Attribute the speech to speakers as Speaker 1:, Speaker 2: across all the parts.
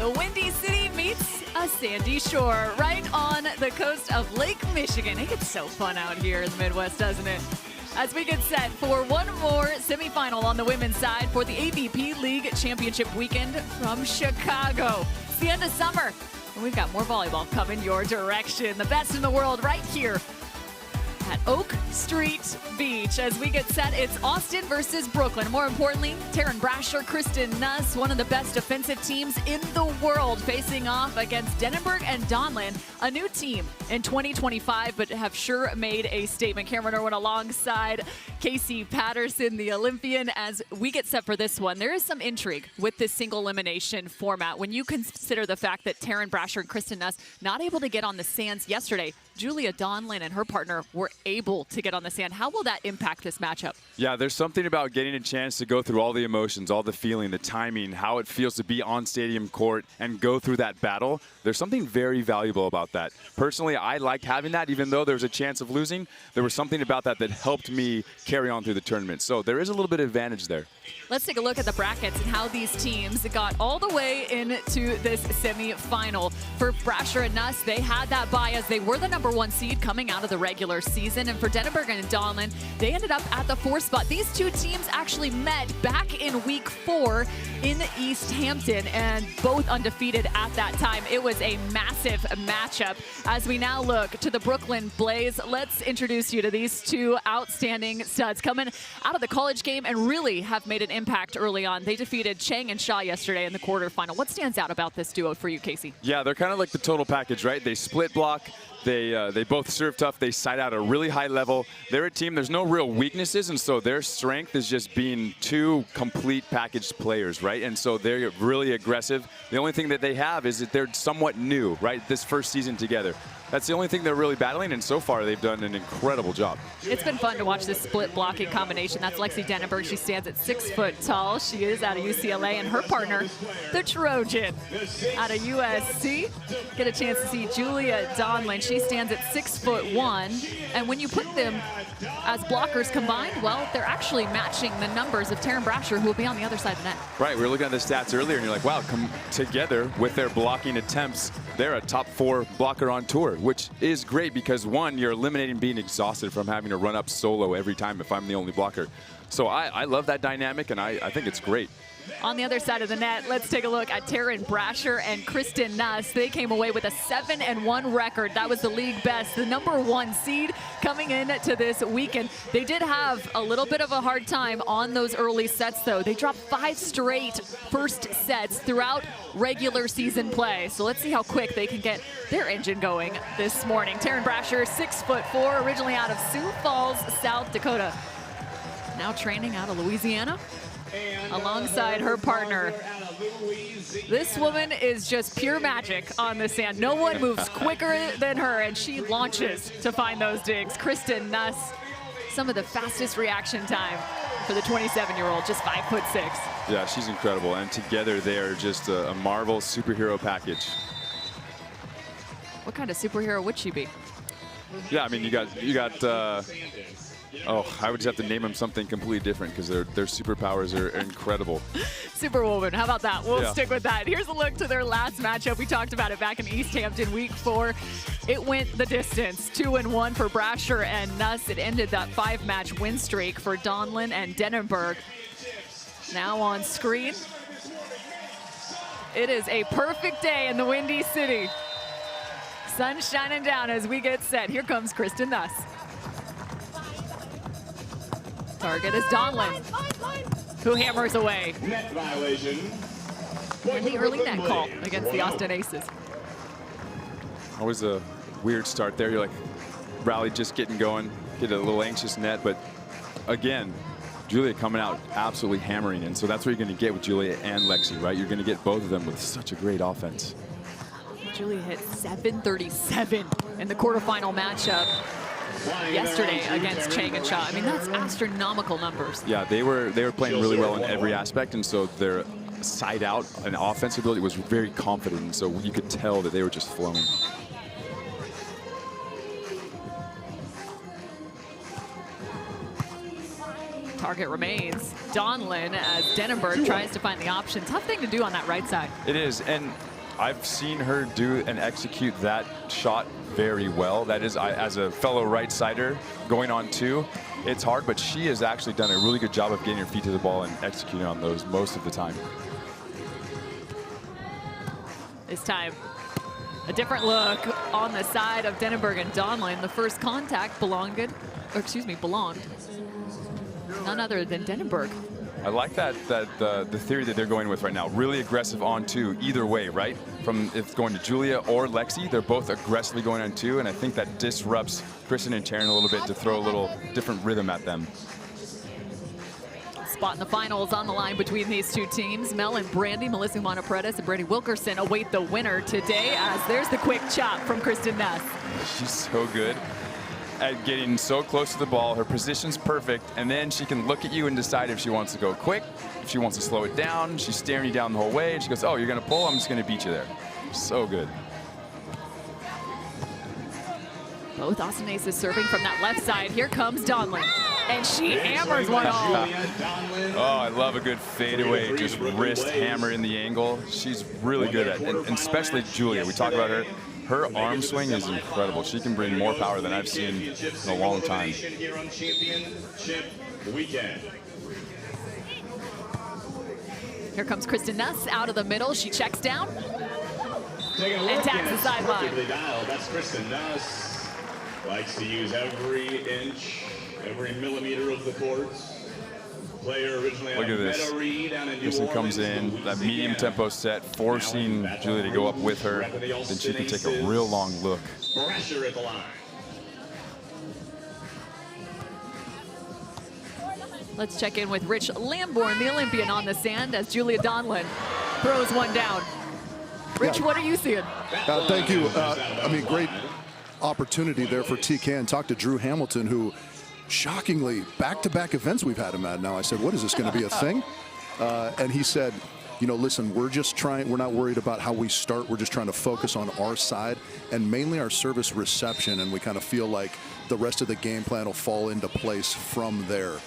Speaker 1: The Windy City meets a sandy shore right on the coast of Lake Michigan. It gets so fun out here in the Midwest, doesn't it? As we get set for one more semifinal on the women's side for the AVP League Championship weekend from Chicago. It's the end of summer, and we've got more volleyball coming your direction. The best in the world right here at Oak Street Beach. As we get set, it's Austin versus Brooklyn. More importantly, Brasher, Nuss, one of the best defensive teams in the world, facing off against Denenberg and Donlin, a new team in 2025, but have sure made a statement. Cameron Irwin alongside Casey Patterson, the Olympian. As we get set for this one, there is some intrigue with this single elimination format. When you consider the fact that Brasher and Nuss not able to get on the sands yesterday, Julia Donlin and her partner were able to get on the sand. How will that impact this matchup?
Speaker 2: Yeah, there's something about getting a chance to go through all the emotions, all the feeling, the timing, how it feels to be on stadium court and go through that battle. There's something very valuable about that. Personally, I like having that, even though there's a chance of losing. There was something about that that helped me carry on through the tournament. So there is a little bit of advantage there.
Speaker 1: Let's take a look at the brackets and how these teams got all the way into this semifinal. For Brasher and Nuss, they had that bye as they were the #1 seed coming out of the regular season. And for Denenberg and Donlin, they ended up at the 4th spot. These two teams actually met back in week 4 in East Hampton, and both undefeated at that time. It was a massive matchup. As we now look to the Brooklyn Blaze, let's introduce you to these two outstanding studs coming out of the college game and really have made an impact early on. They defeated Chang and Shaw yesterday in the quarterfinal. What stands out about this duo for you, Casey?
Speaker 2: Yeah, they're kind of like the total package, right? They split block. They both serve tough. They side out at a really high level. They're a team, there's no real weaknesses, and so their strength is just being two complete packaged players, right? And so they're really aggressive. The only thing that they have is that they're somewhat new, right? This first season together. That's the only thing they're really battling, and so far they've done an incredible job.
Speaker 1: It's been fun to watch this split blocking combination. That's Lexi Denenberg. She stands at 6 foot tall. She is out of UCLA, and her partner, the Trojan, out of USC. Get a chance to see Julia Donlin. She stands at 6'1", and when you put them as blockers combined, well, they're actually matching the numbers of Brasher, who will be on the other side of the net.
Speaker 2: Right, we were looking at the stats earlier, and you're like, wow, come together with their blocking attempts. They're a top 4 blocker on tour, which is great because, one, you're eliminating being exhausted from having to run up solo every time if I'm the only blocker. So I love that dynamic, and I think it's great.
Speaker 1: On the other side of the net, let's take a look at Brasher and Nuss. They came away with a 7-1 record. That was the league best, the #1 seed coming into this weekend. They did have a little bit of a hard time on those early sets, though. They dropped 5 straight first sets throughout regular season play. So let's see how quick they can get their engine going this morning. Brasher, 6'4", originally out of Sioux Falls, South Dakota. Now training out of Louisiana, alongside her partner. This woman is just pure magic on the sand. No one moves quicker than her, and she launches to find those digs. Nuss, some of the fastest reaction time for the 27-year-old, just 5'6".
Speaker 2: Yeah, she's incredible, and together they're just a Marvel superhero package.
Speaker 1: What kind of superhero would she be?
Speaker 2: Yeah, I mean, you got oh, I would just have to name them something completely different because their superpowers are incredible.
Speaker 1: Superwoman, how about that? We'll
Speaker 2: Yeah.
Speaker 1: stick with that. Here's a look to their last matchup. We talked about it back in East Hampton, week 4. It went the distance, 2-1 for Brasher and Nuss. It ended that 5-match win streak for Donlin and Denenberg. Now on screen, it is a perfect day in the Windy City. Sun shining down as we get set. Here comes Nuss. Target is Donlin, who hammers away.
Speaker 3: Net violation.
Speaker 1: And the early net call against the Austin Aces.
Speaker 2: Always a weird start there. You're like, rally just getting going, get a little anxious net, but again, Julia coming out absolutely hammering, and so that's what you're going to get with Julia and Lexi, right? You're going to get both of them with such a great offense.
Speaker 1: Julia hit 737 in the quarterfinal matchup yesterday against Chang and Shaw. I mean, that's astronomical numbers.
Speaker 2: Yeah, they were playing really well in every aspect, and so their side out and offensive ability was very confident, and so you could tell that they were just flowing.
Speaker 1: Target remains Donlin as Denenberg tries to find the option. Tough thing to do on that right side.
Speaker 2: It is, and I've seen her do and execute that shot very well. That is, as a fellow right-sider going on 2, it's hard, but she has actually done a really good job of getting her feet to the ball and executing on those most of the time.
Speaker 1: This time, a different look on the side of Denenberg and Donlin. The first contact belonged none other than Denenberg.
Speaker 2: I like that the theory that they're going with right now. Really aggressive on 2, either way, right? From if it's going to Julia or Lexi, they're both aggressively going on 2, and I think that disrupts Kristen and Taryn a little bit to throw a little different rhythm at them.
Speaker 1: Spot in the finals on the line between these two teams. Mel and Brandy, Melissa Monapretis and Brandy Wilkerson await the winner today, as there's the quick chop from Kristen Nuss.
Speaker 2: She's so good at getting so close to the ball. Her position's perfect, and then she can look at you and decide if she wants to go quick, if she wants to slow it down. She's staring you down the whole way, and she goes, oh, you're gonna pull? I'm just gonna beat you there. So good.
Speaker 1: Both Austin Aces serving from that left side. Here comes Donlin, and she hammers one off.
Speaker 2: Oh, I love a good fadeaway, just wrist hammer in the angle. She's really good at it, and especially Julia. We talk about her. Her arm swing is incredible. She can bring more power than I've seen in a long time.
Speaker 1: Here comes Kristen Nuss out of the middle. She checks down and taps the sideline.
Speaker 3: That's Kristen Nuss. Likes to use every inch, every millimeter of the court. Player originally
Speaker 2: Look at this. Kristen comes in, that medium tempo set, forcing Julia to go up with her. Then she can take a real long look.
Speaker 3: Brasher at the line.
Speaker 1: Let's check in with Rich Lamborn, the Olympian, on the sand as Julia Donlin throws one down. Rich, what are you seeing?
Speaker 4: Thank you. I mean, great opportunity there for TK, and talk to Drew Hamilton, who shockingly, back-to-back events we've had him at now. I said, what is this going to be a thing? And he said, you know, listen, we're not worried about how we start. We're just trying to focus on our side and mainly our service reception. And we kind of feel like the rest of the game plan will fall into place from there.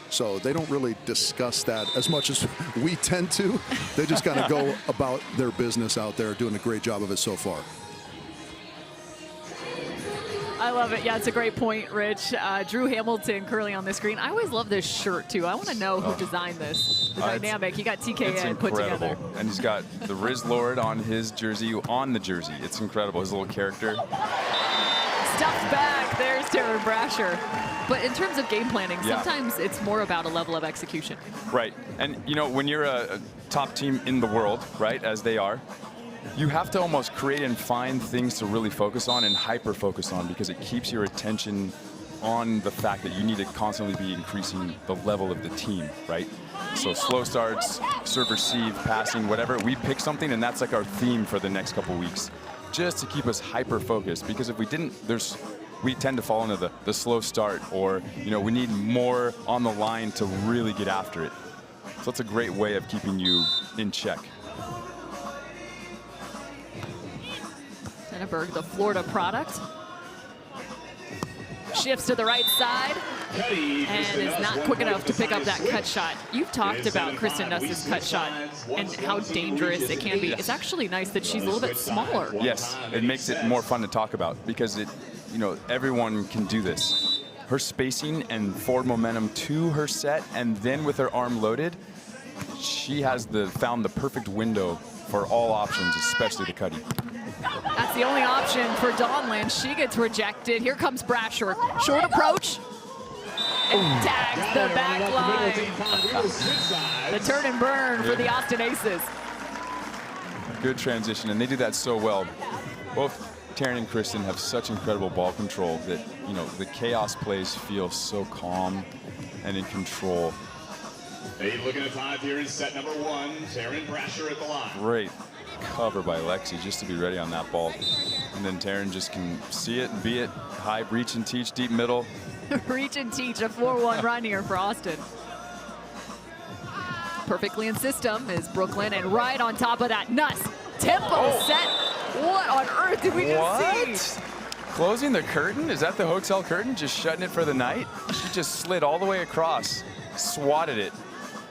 Speaker 4: So they don't really discuss that as much as we tend to. They just kind of go about their business out there, doing a great job of it so far.
Speaker 1: I love it. Yeah, it's a great point, Rich. Drew Hamilton currently on the screen. I always love this shirt, too. I want to know who designed this. The dynamic. He got TKN put together.
Speaker 2: And he's got the Riz Lord on his jersey, on the jersey. It's incredible, his little character.
Speaker 1: Stuffed back. There's Taryn Brasher. But in terms of game planning, sometimes it's more about a level of execution.
Speaker 2: Right. And, you know, when you're a top team in the world, right, as they are, you have to almost create and find things to really focus on and hyper-focus on, because it keeps your attention on the fact that you need to constantly be increasing the level of the team, right? So slow starts, serve, receive, passing, whatever. We pick something, and that's like our theme for the next couple weeks, just to keep us hyper-focused. Because if we didn't, we tend to fall into the slow start, or, you know, we need more on the line to really get after it. So it's a great way of keeping you in check.
Speaker 1: Denenberg, the Florida product, shifts to the right side and is not quick enough to pick up that cut shot. You've talked about Kristen Nuss's cut shot and how dangerous it can be. It's actually nice that she's a little bit smaller.
Speaker 2: Yes, it makes it more fun to talk about, because it, you know, everyone can do this. Her spacing and forward momentum to her set, and then with her arm loaded, she has found the perfect window for all options, especially the cutty.
Speaker 1: That's the only option for Donlin. She gets rejected. Here comes Brasher. Short approach. And tags the back line. The turn and burn for the Austin Aces.
Speaker 2: Good transition, and they do that so well. Both Taryn and Kristen have such incredible ball control that, you know, the chaos plays feel so calm and in control.
Speaker 3: They looking at 5 here in set number 1. Taryn Brasher at the line.
Speaker 2: Great cover by Lexi just to be ready on that ball. And then Taryn just can see it and be it. High, reach and teach, deep middle.
Speaker 1: Reach and teach, a 4-1 run here for Austin. Perfectly in system is Brooklyn, and right on top of that, Nuss. Tempo set. What on earth did we just see?
Speaker 2: Closing the curtain? Is that the hotel curtain? Just shutting it for the night? She just slid all the way across, swatted it.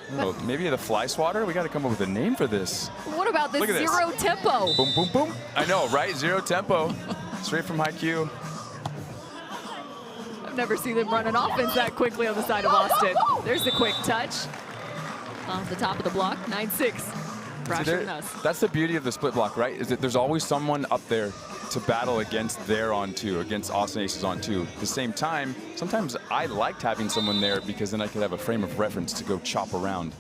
Speaker 2: I don't know, maybe the fly swatter? We got to come up with a name for this.
Speaker 1: What about this
Speaker 2: Look at this.
Speaker 1: zero tempo?
Speaker 2: Boom, boom, boom. I know, right? Zero tempo. Straight from high Q.
Speaker 1: I've never seen them run an offense that quickly on the side of Austin. There's the quick touch. Off the top of the block, 9-6. Brasher and Nuss.
Speaker 2: That's the beauty of the split block, right? Is that there's always someone up there to battle against their on two, against Austin Aces on two. At the same time, sometimes I liked having someone there because then I could have a frame of reference to go chop around.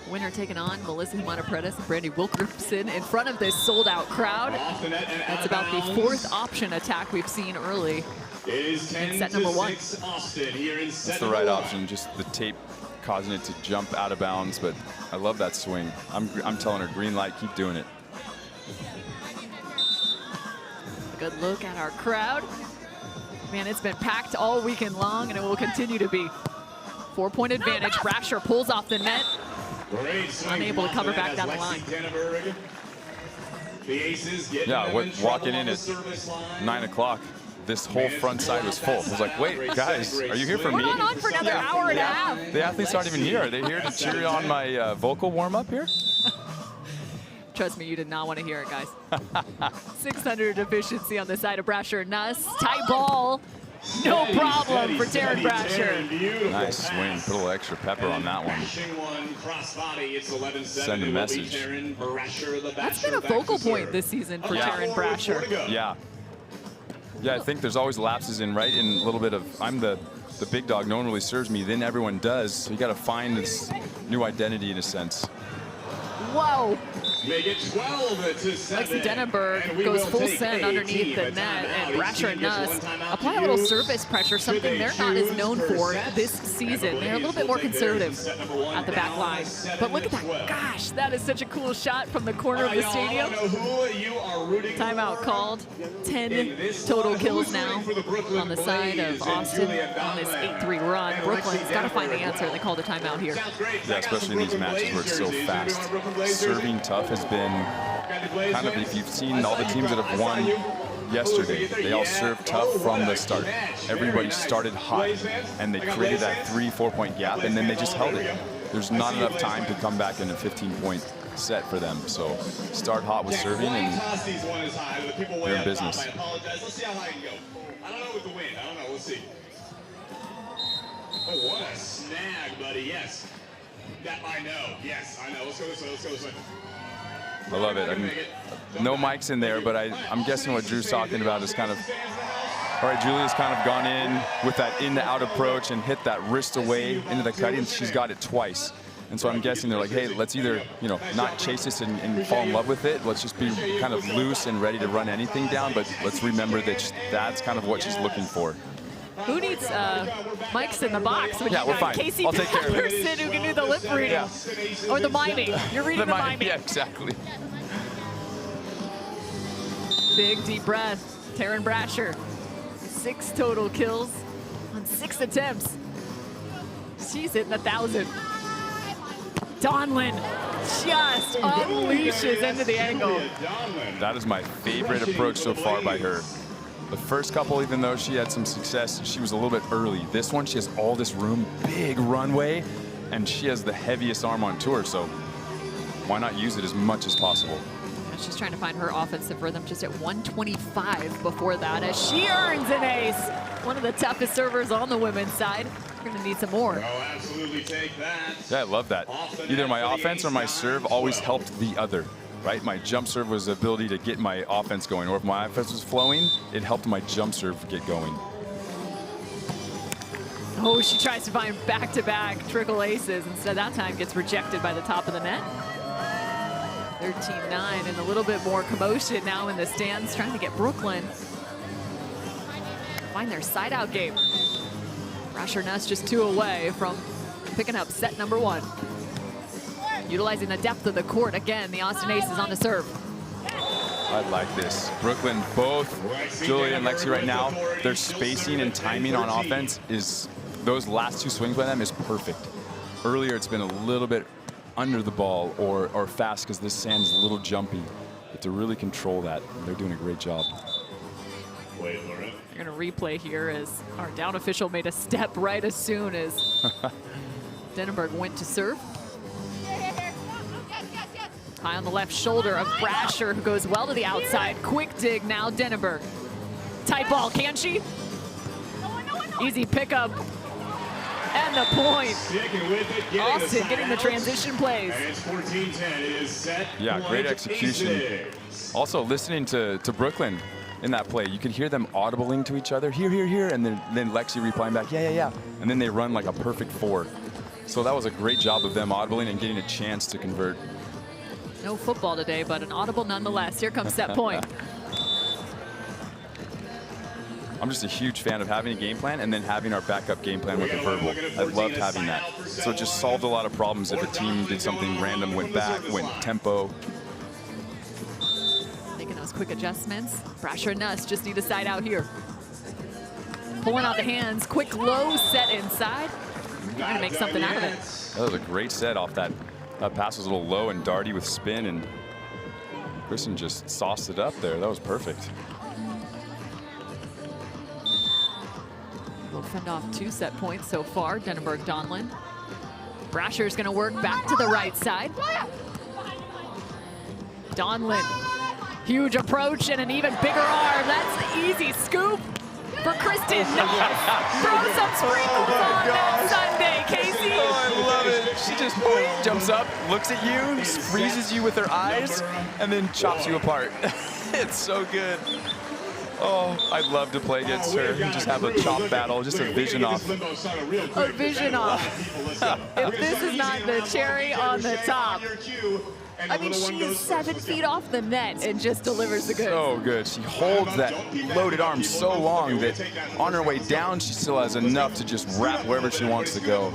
Speaker 1: Winner taking on Melissa Humana-Predis and Brandy Wilkerson in front of this sold-out crowd. That's about the fourth option attack we've seen early in set number 1.
Speaker 2: That's the right option, just the tape causing it to jump out of bounds, but I love that swing. I'm telling her, green light, keep doing it.
Speaker 1: A good look at our crowd. Man, it's been packed all weekend long, and it will continue to be. 4-point advantage. Brasher pulls off the net. Unable to cover back down the line.
Speaker 2: Yeah, walking in at 9 o'clock, this whole front side was full. I was like, wait, guys, are you here for me?
Speaker 1: We're on for another hour and a half.
Speaker 2: The athletes aren't even here. Are they here to cheer on my vocal warm-up here?
Speaker 1: Trust me, you did not want to hear it, guys. 600 efficiency on the side of Brasher and Nuss. Tight ball. No problem for Taryn Brasher.
Speaker 2: Nice swing. Put a little extra pepper on that one. Send a message.
Speaker 1: That's been a focal point this season for Taryn Brasher.
Speaker 2: Yeah. Yeah, I think there's always lapses in, right? In a little bit of, I'm the big dog, no one really serves me, then everyone does. So you got to find this new identity in a sense.
Speaker 1: Whoa.
Speaker 3: Make it 12-7.
Speaker 1: Lexi Denenberg goes full send underneath the net, and Brasher and Nuss apply a little surface pressure, something they're not as known for this season. They're a little bit more conservative at the back line. But look at that. Gosh, that is such a cool shot from the corner of the stadium. Timeout called. 10 total kills now on the side of Austin on this 8-3 run. Brooklyn's got to find the answer. They called a timeout here.
Speaker 2: Yeah, especially in these matches where it's so fast. Serving tough has been kind of, if you've seen all the teams that have won yesterday, they all served tough from the start. Everybody started hot, and they created that 3-4 point gap, and then they just held it. There's not enough time to come back in a 15-point set for them. So start hot with serving, and they're in business.
Speaker 3: I don't know with the wind. I don't know. We'll see. Oh, what a snag, buddy. Yes. That I know. Yes, I know. Let's go this way. Let's go this way.
Speaker 2: I love it. I mean, no mics in there, but I'm guessing what Drew's talking about is kind of, all right, Julia's kind of gone in with that in-to-out approach and hit that wrist away into the cutting. She's got it twice. And so I'm guessing they're like, hey, let's either, not chase this and fall in love with it. Let's just be kind of loose and ready to run anything down. But let's remember that that's kind of what she's looking for.
Speaker 1: Who needs mics in the box when
Speaker 2: yeah,
Speaker 1: you
Speaker 2: we're
Speaker 1: got
Speaker 2: fine.
Speaker 1: Casey
Speaker 2: I'll take care of it.
Speaker 1: Patterson who can do the lip reading? Or the miming. You're reading the miming.
Speaker 2: Yeah, exactly.
Speaker 1: Big deep breath. Taryn Brasher. 6 total kills on 6 attempts. She's hitting 1,000. Donlin just unleashes into the angle.
Speaker 2: That is my favorite approach so far by her. The first couple, even though she had some success, she was a little bit early. This one, she has all this room, big runway, and she has the heaviest arm on tour, so why not use it as much as possible?
Speaker 1: And she's trying to find her offensive rhythm, just at 125 before that, as she earns an ace. One of the toughest servers on the women's side. We're going to need some more.
Speaker 3: Oh, absolutely take that.
Speaker 2: Yeah, I love that. Either my offense or my serve always helped the other. Right, my jump serve was the ability to get my offense going, or if my offense was flowing, it helped my jump serve get going.
Speaker 1: Oh, she tries to find back-to-back triple aces. Instead, that time gets rejected by the top of the net. 13-9, and a little bit more commotion now in the stands, trying to get Brooklyn find their side-out game. Brasher Nuss just 2 away from picking up set number 1. Utilizing the depth of the court again, the Austin Aces on the serve.
Speaker 2: I like this. Brooklyn, both Julia and Lexi right now, their spacing and timing on offense is, those last 2 swings by them is perfect. Earlier it's been a little bit under the ball or fast because this sand is a little jumpy. But to really control that, they're doing a great job.
Speaker 1: They're going to replay here as our down official made a step right as soon as Denenberg went to serve. High on the left shoulder of Brasher, who goes well to the outside. Quick dig now, Denenberg. Tight ball, can she? Easy pickup. And the point. Austin getting the transition plays.
Speaker 3: And it's 14-10. It is set.
Speaker 2: Yeah, great execution. Also, listening to Brooklyn in that play, you could hear them audibling to each other, here, here, here, and then Lexi replying back, yeah, yeah, yeah. And then they run like a perfect 4. So that was a great job of them audibling and getting a chance to convert.
Speaker 1: No football today, but an audible nonetheless. Here comes set point.
Speaker 2: I'm just a huge fan of having a game plan and then having our backup game plan with the verbal. I loved having that. So it just solved a lot of problems if a team did something random, went back, went tempo.
Speaker 1: Making those quick adjustments. Brasher and Nuss just need a side out here. Pulling out the hands, quick low set inside. Trying to make something out of it.
Speaker 2: That was a great set off that. That pass was a little low and darty with spin, and Kristen just sauced it up there. That was perfect.
Speaker 1: We'll fend off 2 set points so far, Denenberg, Donlin. Brasher's gonna work back to the right side. Donlin, huge approach and an even bigger arm. That's the easy scoop for Kristen. Throw some sprinkles on that Sunday, Casey.
Speaker 2: Oh, I love it. She just jumps up, looks at you, freezes you with her eyes, and then chops you apart. It's so good. Oh, I'd love to play against her. Just have a chop battle, just a vision off.
Speaker 1: A vision off. If this is not the cherry on the top. I mean, she is 7 feet off the net and just delivers the goods.
Speaker 2: So good. She holds that loaded arm so long that on her way down, she still has enough to just wrap wherever she wants to go.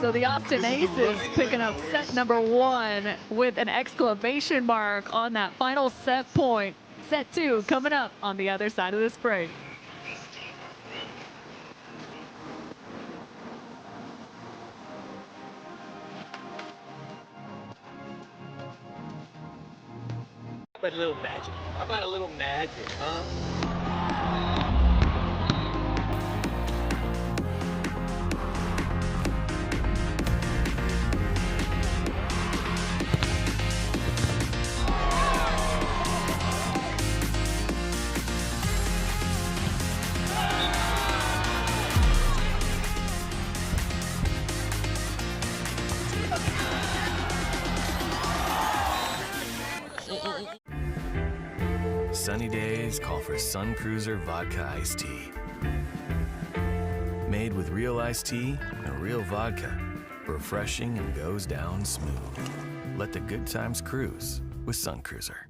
Speaker 1: So the Austin Aces picking up set number 1 with an exclamation mark on that final set point. Set 2 coming up on the other side of this break.
Speaker 5: How about a little magic? How about a little magic, huh?
Speaker 6: Sunny days call for Sun Cruiser Vodka Iced Tea. Made with real iced tea and real vodka. Refreshing and goes down smooth. Let the good times cruise with Sun Cruiser.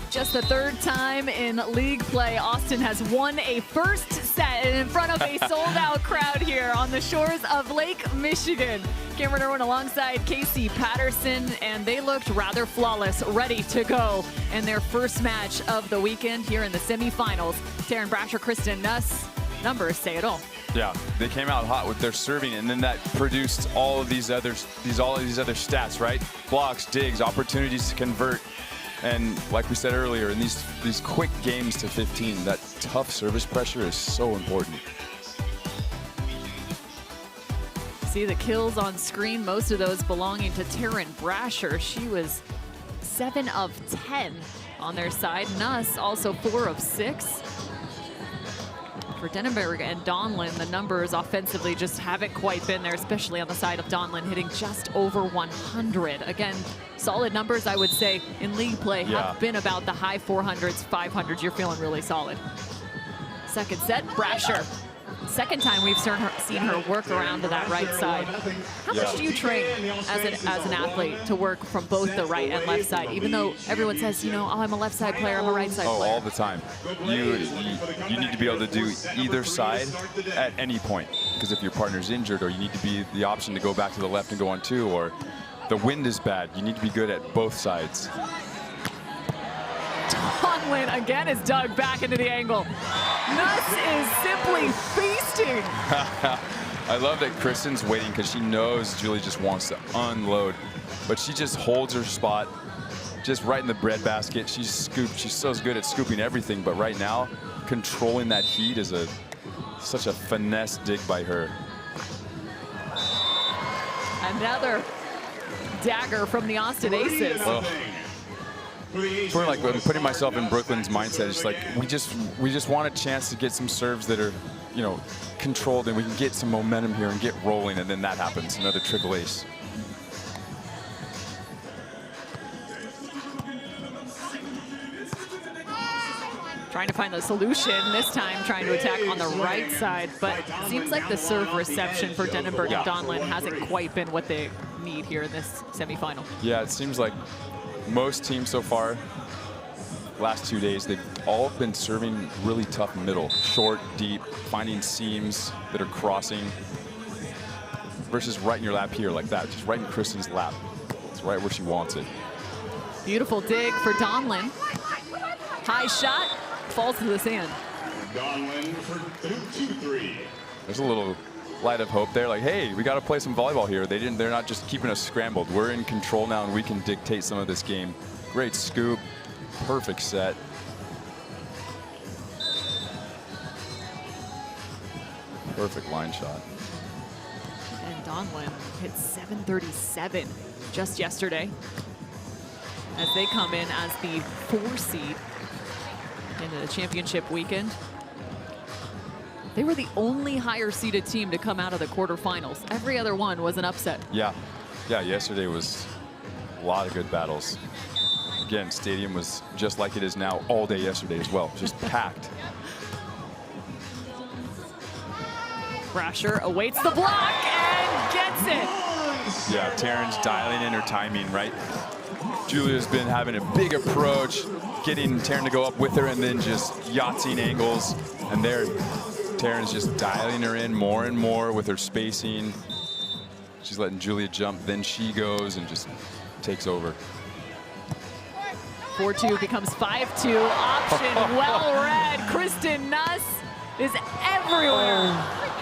Speaker 1: Just the 3rd time in league play, Austin has won a first set in front of a sold-out crowd here on the shores of Lake Michigan. Cameron Irwin alongside Casey Patterson, and they looked rather flawless, ready to go in their first match of the weekend here in the semifinals. Taryn Brasher, Kristen Nuss, numbers say it all.
Speaker 2: Yeah, they came out hot with their serving, and then that produced all of these other stats, right? Blocks, digs, opportunities to convert. And like we said earlier, in these quick games to 15, that tough service pressure is so important.
Speaker 1: See the kills on screen, most of those belonging to Taryn Brasher. She was 7 of 10 on their side. Nuss also 4 of 6. For Denenberg and Donlin, the numbers offensively just haven't quite been there, especially on the side of Donlin, hitting just over 100. Again, solid numbers, I would say, in league play have been about the high 400s, 500s. You're feeling really solid. Second set, Brasher. Second time we've seen her work around to that right side. How much do you train as an athlete to work from both the right and left side? Even though everyone says, you know, oh, I'm a left side player, I'm a right side player.
Speaker 2: Oh, all the time. You need to be able to do either side at any point. Because if your partner's injured, or you need to be the option to go back to the left and go on 2, or the wind is bad, you need to be good at both sides.
Speaker 1: Donlin again is dug back into the angle. Nuss is simply feasting.
Speaker 2: I love that Kristen's waiting because she knows Julie just wants to unload. But she just holds her spot just right in the breadbasket. She's so good at scooping everything, but right now, controlling that heat is such a finesse dig by her.
Speaker 1: Another dagger from the Austin Aces.
Speaker 2: Oh. I'm putting myself in Brooklyn's mindset. It's like we just want a chance to get some serves that are, controlled, and we can get some momentum here and get rolling, and then that happens. Another triple ace.
Speaker 1: Trying to find the solution, this time trying to attack on the right side, but it seems like the serve reception for Denenberg and Donlin hasn't quite been what they need here in this semifinal.
Speaker 2: Yeah, it seems like most teams so far, last 2 days, they've all been serving really tough middle, short, deep, finding seams that are crossing, versus right in your lap here like that, just right in Kristen's lap. It's right where she wants it.
Speaker 1: Beautiful dig for Donlin. High shot, falls to the sand.
Speaker 3: Donlin for 2-3.
Speaker 2: There's a little light of hope there, like, hey, we got to play some volleyball here. They're not just keeping us scrambled. We're in control now, and we can dictate some of this game. Great scoop, perfect set. Perfect line shot.
Speaker 1: And Donlin hit 737 just yesterday as they come in as the 4 seed into the championship weekend. They were the only higher seeded team to come out of the quarterfinals. Every other one was an upset.
Speaker 2: Yeah, yesterday was a lot of good battles. Again, stadium was just like it is now all day yesterday as well, just packed.
Speaker 1: Brasher awaits the block and gets it.
Speaker 2: Yeah, Taryn's dialing in her timing, right? Julia's been having a big approach, getting Taryn to go up with her, and then just Yahtzeeing angles. And there, Taryn's just dialing her in more and more with her spacing. She's letting Julia jump, then she goes and just takes over.
Speaker 1: 4-2 becomes 5-2. Option well read. Kristen Nuss is everywhere.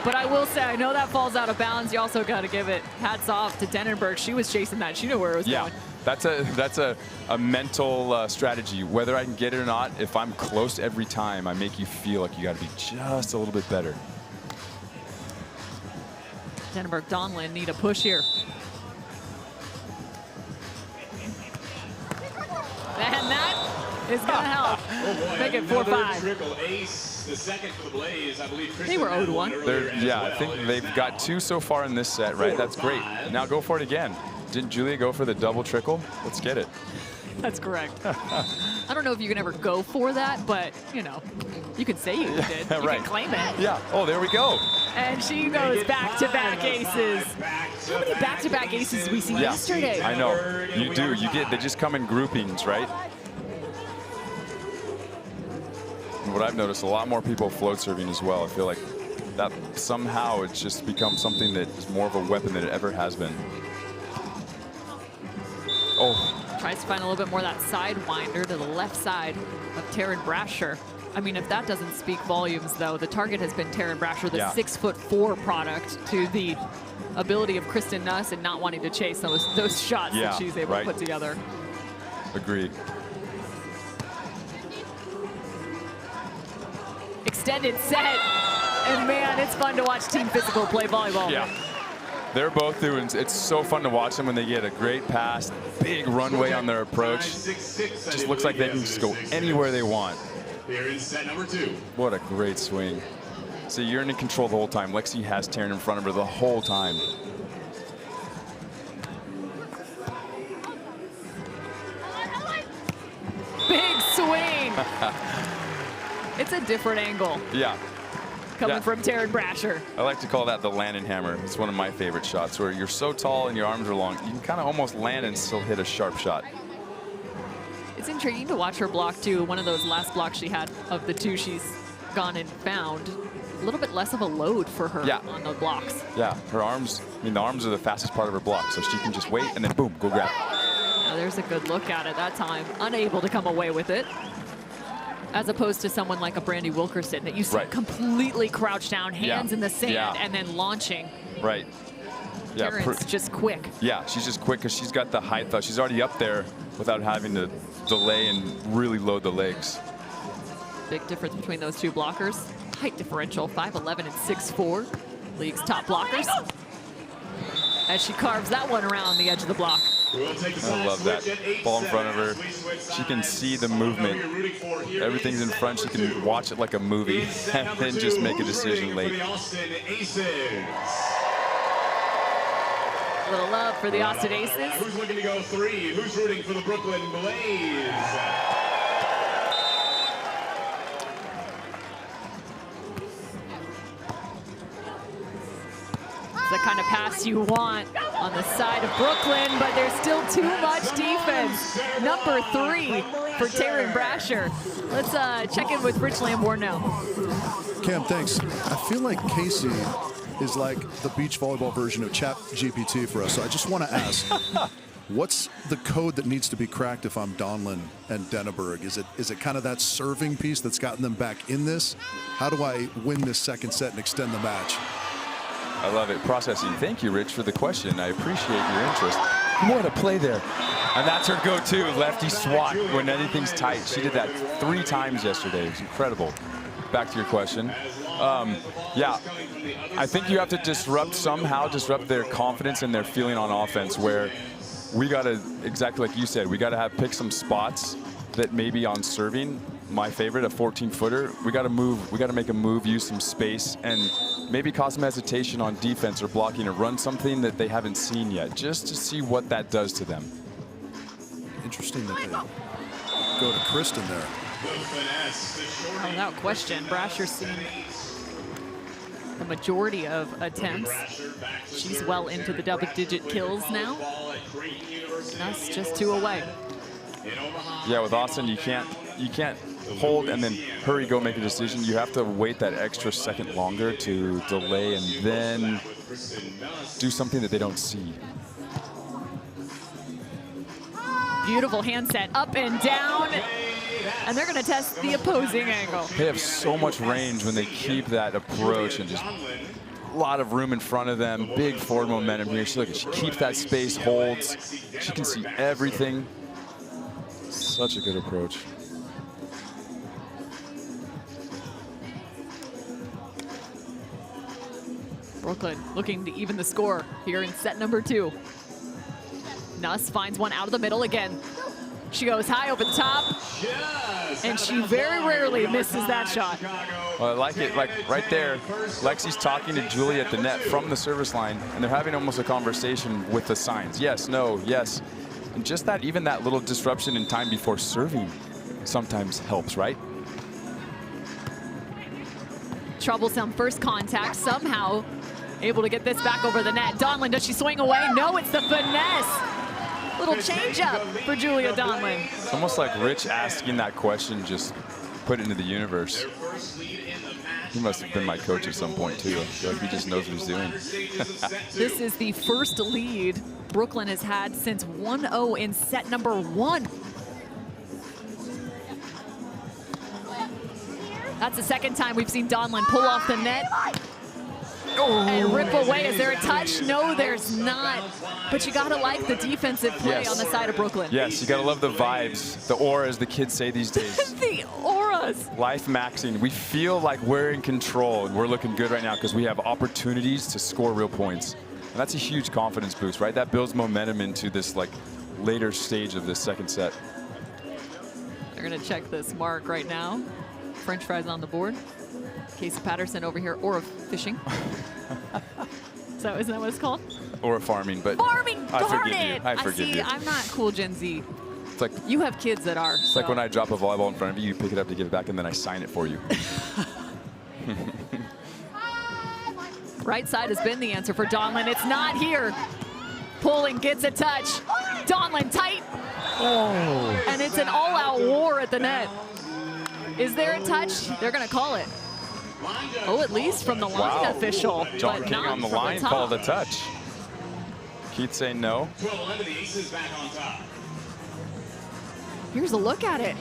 Speaker 1: But I will say, I know that falls out of bounds. You also got to give it hats off to Denenberg. She was chasing that. She knew where it was going.
Speaker 2: That's a mental strategy. Whether I can get it or not, if I'm close every time, I make you feel like you got to be just a little bit better.
Speaker 1: Denenberg, Donlin need a push here. And that is going to help. Make it 4-5.
Speaker 3: Triple ace. The second for the Blaze, I believe.
Speaker 1: They were 0-1.
Speaker 2: Yeah, I think they've got 2 so far in this set, right? That's great. Now go for it again. Didn't Julia go for the double trickle? Let's get it.
Speaker 1: That's correct. I don't know if you can ever go for that, but, you can say you did. You
Speaker 2: right.
Speaker 1: can claim it.
Speaker 2: Yeah. Oh, there we go.
Speaker 1: And she goes back-to-back aces. How many back-to-back aces did we see yesterday?
Speaker 2: I know. You do. They just come in groupings, right? What I've noticed, a lot more people float serving as well. I feel like that somehow it's just become something that is more of a weapon than it ever has been. Oh.
Speaker 1: Tries to find a little bit more of that sidewinder to the left side of Taryn Brasher. I mean, if that doesn't speak volumes, though, the target has been Taryn Brasher, the 6'4" product, to the ability of Kristen Nuss and not wanting to chase those shots that she's able to put together.
Speaker 2: Agreed.
Speaker 1: Extended set, and man, it's fun to watch Team Physical play volleyball.
Speaker 2: Yeah, they're both doing. It's so fun to watch them when they get a great pass, big runway on their approach. Just looks like they can just go anywhere they want.
Speaker 3: They're in set number 2.
Speaker 2: What a great swing. So you're in control the whole time. Lexi has Taryn in front of her the whole time.
Speaker 1: Big swing. It's a different angle.
Speaker 2: Yeah.
Speaker 1: Coming from Taryn Brasher.
Speaker 2: I like to call that the land and hammer. It's one of my favorite shots where you're so tall and your arms are long. You can kind of almost land and still hit a sharp shot.
Speaker 1: It's intriguing to watch her block, too. One of those last blocks she had of the 2 she's gone and found. A little bit less of a load for her on the blocks.
Speaker 2: Yeah, her arms, the arms are the fastest part of her block, so she can just wait and then boom, go grab it.
Speaker 1: Now there's a good look at it that time. Unable to come away with it. As opposed to someone like a Brandy Wilkerson that you see completely crouched down, hands in the sand, and then launching.
Speaker 2: Right. Yeah,
Speaker 1: Taryn's just quick.
Speaker 2: Yeah, she's just quick because she's got the height. She's already up there without having to delay and really load the legs.
Speaker 1: Big difference between those two blockers. Height differential, 5'11" and 6'4". League's top blockers. As she carves that one around the edge of the block.
Speaker 2: I love that. Ball in front of her. She can see the movement. Everything's in front. She can watch it like a movie and then just make a decision late.
Speaker 1: A little love for the Austin Aces.
Speaker 3: Who's looking to go 3? Who's rooting for the Brooklyn Blaze?
Speaker 1: The kind of pass you want on the side of Brooklyn, but there's still too much defense. Number 3 for Taryn Brasher. Let's check in with Rich Lamborn now.
Speaker 4: Cam, thanks. I feel like Casey is like the beach volleyball version of Chat GPT for us. So I just want to ask, what's the code that needs to be cracked if I'm Donlin and Denneberg? Is it kind of that serving piece that's gotten them back in this? How do I win this second set and extend the match?
Speaker 2: I love it. Processing. Thank you, Rich, for the question. I appreciate your interest. What a play there. And that's her go-to, lefty swat when anything's tight. She did that 3 times yesterday. It was incredible. Back to your question. Yeah, I think you have to somehow disrupt their confidence and their feeling on offense, where we got to, exactly like you said, we got to pick some spots that maybe on serving, my favorite, a 14-footer, we got to make a move, use some space, and maybe cause some hesitation on defense or blocking, or run something that they haven't seen yet, just to see what that does to them.
Speaker 4: Interesting that they go to Kristen there.
Speaker 1: Without question, Brasher's seen the majority of attempts. She's well into the double-digit kills now. Nuss just 2 away.
Speaker 2: Yeah, with Austin, you can't hold and then hurry, go make a decision. You have to wait that extra second longer to delay and then do something that they don't see.
Speaker 1: Beautiful hand set, up and down. And they're going to test the opposing angle.
Speaker 2: They have so much range when they keep that approach, and just a lot of room in front of them. Big forward momentum here. She keeps that space, holds. She can see everything. Such a good approach.
Speaker 1: Brooklyn looking to even the score here in set number 2. Nuss finds one out of the middle again. She goes high over the top, and she very rarely misses that shot.
Speaker 2: Well, I like it, like right there, Lexi's talking to Julie at the net from the service line, and they're having almost a conversation with the signs. Yes, no, yes. And just that, even that little disruption in time before serving sometimes helps, right?
Speaker 1: Troublesome first contact, somehow able to get this back over the net. Donlin, does she swing away? No, it's the finesse. Little change up for Julia Donlin.
Speaker 2: It's almost like Rich asking that question, just put it into the universe. He must have been my coach at some point too. I feel like he just knows what he's doing.
Speaker 1: This is the first lead Brooklyn has had since 1-0 in set number 1. That's the second time we've seen Donlin pull off the net and rip away. Is there a touch? No, there's not. But you gotta like the defensive play on the side of Brooklyn.
Speaker 2: Yes, you gotta love the vibes, the aura, as the kids say these days.
Speaker 1: The auras.
Speaker 2: Life maxing. We feel like we're in control, and we're looking good right now because we have opportunities to score real points. And that's a huge confidence boost, right? That builds momentum into this like later stage of this second set.
Speaker 1: They're gonna check this mark right now. French fries on the board. Casey Patterson over here, aura fishing. So isn't that what it's called?
Speaker 2: Or farming, but
Speaker 1: farming,
Speaker 2: I forgive
Speaker 1: it.
Speaker 2: you. I forgive you.
Speaker 1: I'm not cool Gen Z.
Speaker 2: It's like,
Speaker 1: you have kids that are.
Speaker 2: It's like when I drop a volleyball in front of you, you pick it up to give it back, and then I sign it for you.
Speaker 1: Right side has been the answer for Donlin. It's not here. Pulling, gets a touch. Donlin tight. Oh. And it's an all-out war at the net. Is there a touch? They're going to call it. Oh, at least from the line official.
Speaker 2: John King on the line called a touch. Keith saying no.
Speaker 1: Here's a look at it.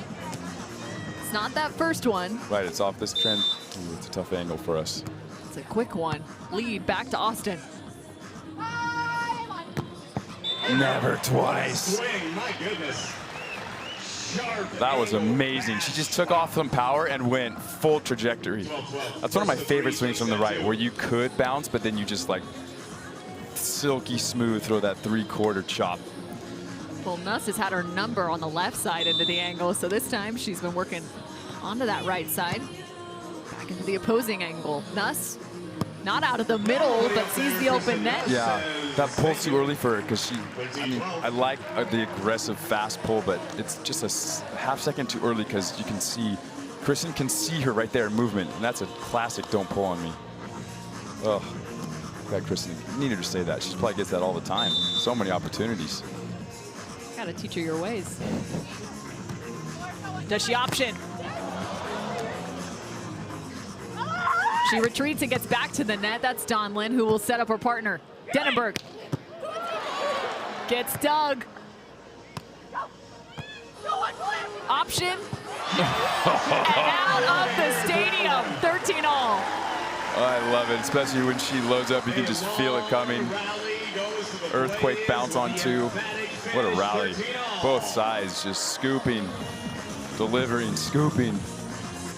Speaker 1: It's not that first one.
Speaker 2: Right, it's off this trend. Ooh, it's a tough angle for us.
Speaker 1: It's a quick one. Lead back to Austin.
Speaker 2: Never twice.
Speaker 3: Swing, my goodness. Sharp
Speaker 2: That was
Speaker 3: angle.
Speaker 2: amazing. She just took off some power and went full trajectory. That's one of my favorite swings from the right, where you could bounce, but then you just like silky smooth throw that 3/4 chop.
Speaker 1: Well, Nuss has had her number on the left side into the angle, so this time she's been working onto that right side. Back into the opposing angle. Nuss, not out of the middle, but sees the open net.
Speaker 2: Yeah, that pull's too early for her because she, I mean, I like the aggressive fast pull, but it's just a half second too early because you can see, Kristen can see her right there in movement, and that's a classic don't pull on me. Oh, God, Kristen, you needed to say that. She probably gets that all the time. So many opportunities.
Speaker 1: Gotta teach her your ways. Does she option? She retreats and gets back to the net. That's Donlin, who will set up her partner. Denenberg gets dug. Option. And out of the stadium. 13-all.
Speaker 2: Oh, I love it, especially when she loads up. You can just feel it coming. Earthquake bounce on two. What a rally. Both sides just scooping, delivering, scooping.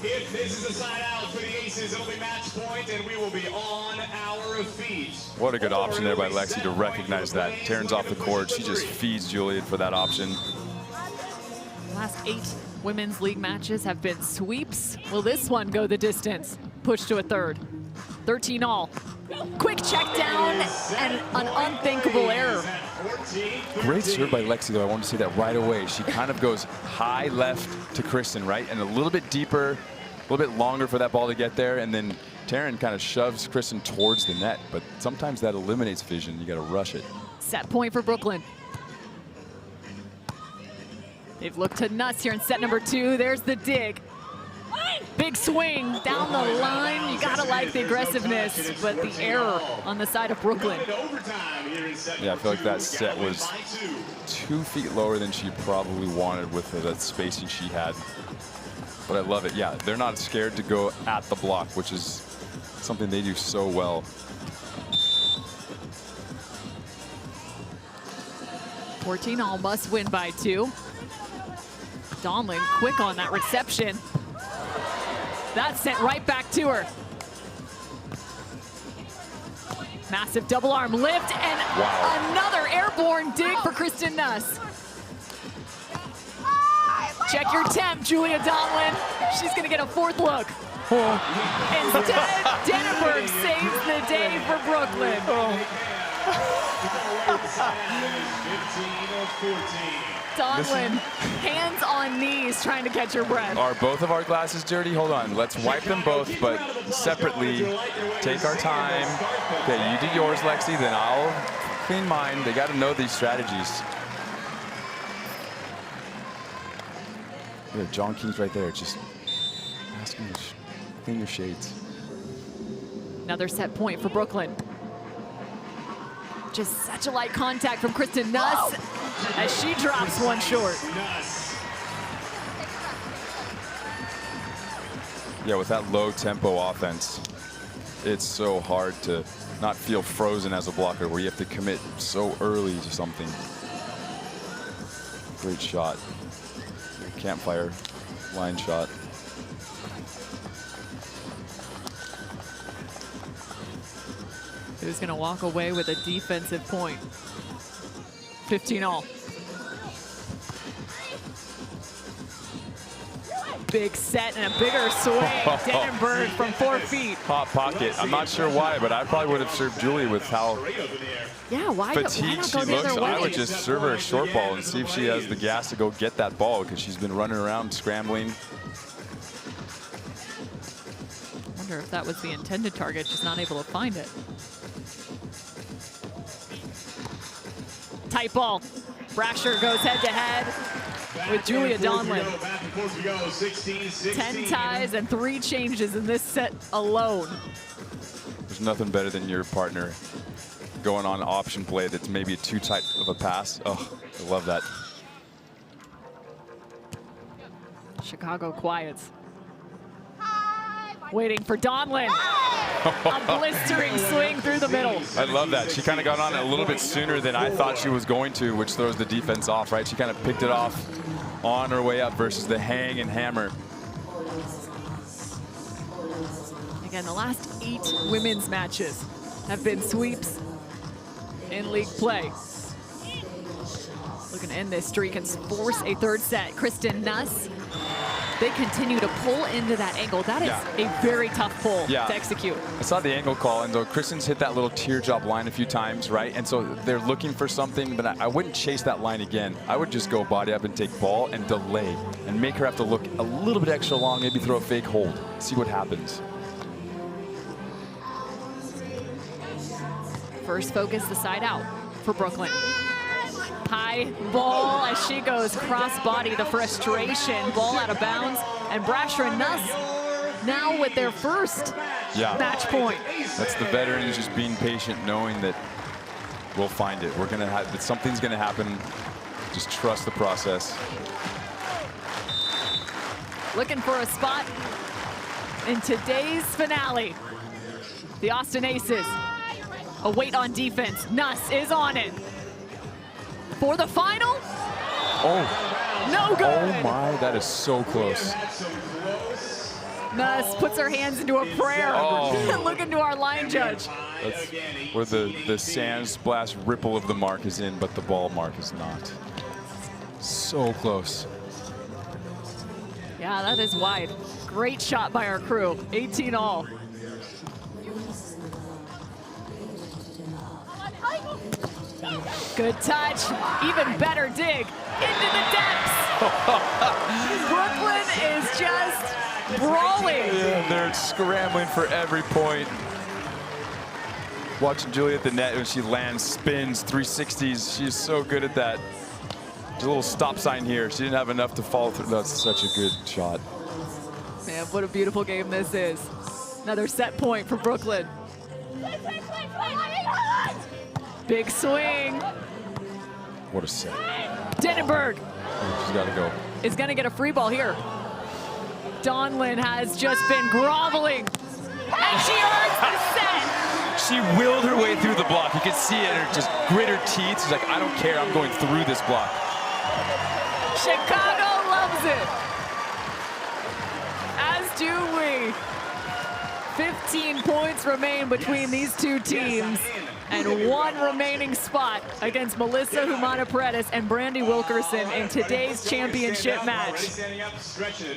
Speaker 3: If this is a side out for the Aces, it'll be match point, and we will be on our feet.
Speaker 2: What a good option there by Lexi to recognize that. Taryn's off the court. She just feeds Juliet for that option.
Speaker 1: Last 8 women's league matches have been sweeps. Will this one go the distance? Push to a third. 13-all. Quick check down and an unthinkable error.
Speaker 2: Great serve by Lexi, though. I want to say that right away. She kind of goes high left to Kristen, right? And a little bit deeper, a little bit longer for that ball to get there. And then Taryn kind of shoves Kristen towards the net. But sometimes that eliminates vision. You got to rush it.
Speaker 1: Set point for Brooklyn. They've looked to Nuss here in set number 2. There's the dig. Big swing down the line. You gotta like the aggressiveness, but the error on the side of Brooklyn.
Speaker 2: Yeah, I feel like that set was 2 feet lower than she probably wanted with that spacing she had. But I love it. Yeah, they're not scared to go at the block, which is something they do so well.
Speaker 1: 14-all must win by 2. Donlin quick on that reception. That's sent right back to her. Massive double arm lift and another airborne dig for Kristen Nuss. Check your temp, Julia Donlin. She's gonna get a 4th look. Instead, Denenberg saves the day for Brooklyn.
Speaker 3: 15-14.
Speaker 1: Donlin, hands on knees, trying to catch her breath.
Speaker 2: Are both of our glasses dirty? Hold on. Let's wipe them both, but separately. Take our time. Okay, you do yours, Lexi, then I'll clean mine. They got to know these strategies. Yeah, John King's right there. Just asking you to clean your shades.
Speaker 1: Another set point for Brooklyn. Just such a light contact from Kristen Nuss as she drops one short.
Speaker 2: Yeah, with that low tempo offense, it's so hard to not feel frozen as a blocker where you have to commit so early to something. Great shot. Campfire line shot.
Speaker 1: Who's gonna walk away with a defensive point? 15-all. Big set and a bigger swing. Denenberg from 4 feet.
Speaker 2: Hot pocket. I'm not sure why, but I probably would have served Julie with how
Speaker 1: Yeah, why
Speaker 2: fatigued
Speaker 1: not
Speaker 2: she
Speaker 1: go the
Speaker 2: looks.
Speaker 1: other way?
Speaker 2: I would just serve her a short ball and see if she has the gas to go get that ball because she's been running around scrambling.
Speaker 1: I wonder if that was the intended target, just not able to find it. Tight ball. Brasher goes head-to-head with Julia Donlin. 10 ties and 3 changes in this set alone.
Speaker 2: There's nothing better than your partner going on option play that's maybe too tight of a pass. Oh, I love that.
Speaker 1: Chicago quiets. Waiting for Donlin. A blistering swing through the middle.
Speaker 2: I love that. She kind of got on it a little bit sooner than I thought she was going to, which throws the defense off, right? She kind of picked it off on her way up versus the hang and hammer.
Speaker 1: Again, the last 8 women's matches have been sweeps in league play. Looking to end this streak and force a 3rd set. Kristen Nuss, they continue to pull into that angle. That is a very tough pull to execute.
Speaker 2: I saw the angle call, and though Kristen's hit that little teardrop line a few times, right? And so they're looking for something, but I wouldn't chase that line again. I would just go body up and take ball and delay and make her have to look a little bit extra long, maybe throw a fake hold, see what happens.
Speaker 1: First focus, the side out for Brooklyn. High ball as she goes cross-body, the frustration, ball out of bounds, and Brasher and Nuss now with their first match point.
Speaker 2: That's the veterans just being patient, knowing that we'll find it. We're gonna have, something's gonna happen. Just trust the process.
Speaker 1: Looking for a spot in today's finale. The Austin Aces, a weight on defense. Nuss is on it. For the final?
Speaker 2: Oh.
Speaker 1: No good.
Speaker 2: Oh my, that is so close.
Speaker 1: Nuss puts her hands into a prayer. Look into our line judge.
Speaker 2: That's where the sand splash ripple of the mark is in, but the ball mark is not. So close.
Speaker 1: Yeah, that is wide. Great shot by our crew. 18 all. Good touch, even better dig into the depths. Brooklyn is just brawling.
Speaker 2: Yeah, they're scrambling for every point. Watching Julie at the net when she lands, spins, 360s. She's so good at that. There's a little stop sign here. She didn't have enough to follow through. That's such a good shot.
Speaker 1: Man, what a beautiful game this is. Another set point for Brooklyn. Big swing.
Speaker 2: What a set.
Speaker 1: Denenberg
Speaker 2: She's got to go.
Speaker 1: is going to get a free ball here. Donlin has just been groveling, and she earns the set.
Speaker 2: She willed her way through the block. You could see it, her just grit her teeth. She's like, I don't care, I'm going through this block.
Speaker 1: Chicago loves it. As do we. 15 points remain between these two teams, and 1 remaining spot against Melissa Humana-Paredes and Brandy Wilkerson in today's championship match.